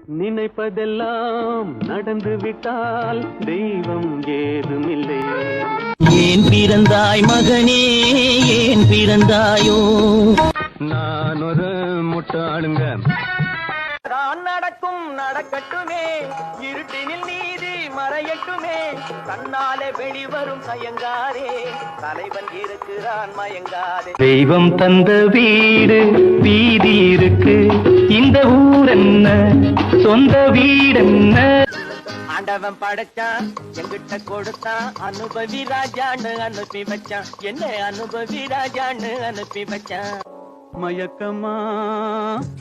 நினைப்பதெல்லாம் நடந்து விட்டால் தெய்வம் ஏதுமில்லை. ஏன் பிறந்தாய் மகனே, ஏன் பிறந்தாயோ? நான் ஒரு முட்டாளுங்க. தான் நடக்கும் நடக்கட்டுமே, இருட்டினில் நீதி மறையட்டுமே, தன்னாலே வெளிவரும் தயங்காரே, தலைவன் இருக்கிறான் மயங்காதே. தெய்வம் தந்த வீடு வீதி இருக்கு, இந்த ஊர் என்ன சொந்த வீடு என்ன? ஆண்டவன் படைச்சான் எங்கிட்ட கொடுத்தான், அனுபவி ராஜான்னு அனுப்பி வச்சான், என்ன அனுபவி ராஜான்னு அனுப்பி வச்சான். மயக்கமா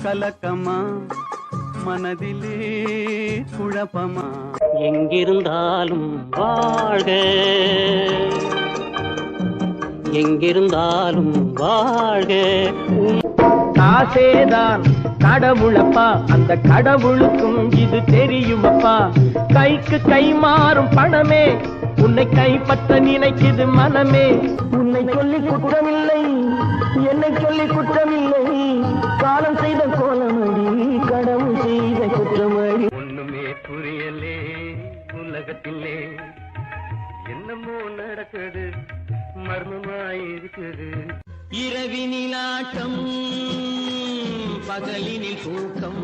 கலக்கமா மனதிலே குழப்பமா? எங்கிருந்தாலும் வாழ்க, எங்கிருந்தாலும் வாழ்க. காசேதான் கடவுளப்பா, அந்த கடவுளுக்கும் இது தெரியுமப்பா. கைக்கு கை மாறும் பணமே, உன்னை கைப்பற்ற நினைக்குது மனமே. உன்னை சொல்லி குற்றமில்லை, என்னை சொல்லி குற்றமில்லை, காலம் செய்த கோலமடி, கடவுள் செய்த குற்றமடி. ஒண்ணுமே புரியலே உலகத்திலே, என்னமோ நடக்குது மர்மமாயிருக்குது. இரவினில் ஆட்டம், பகலினில் தூக்கம்.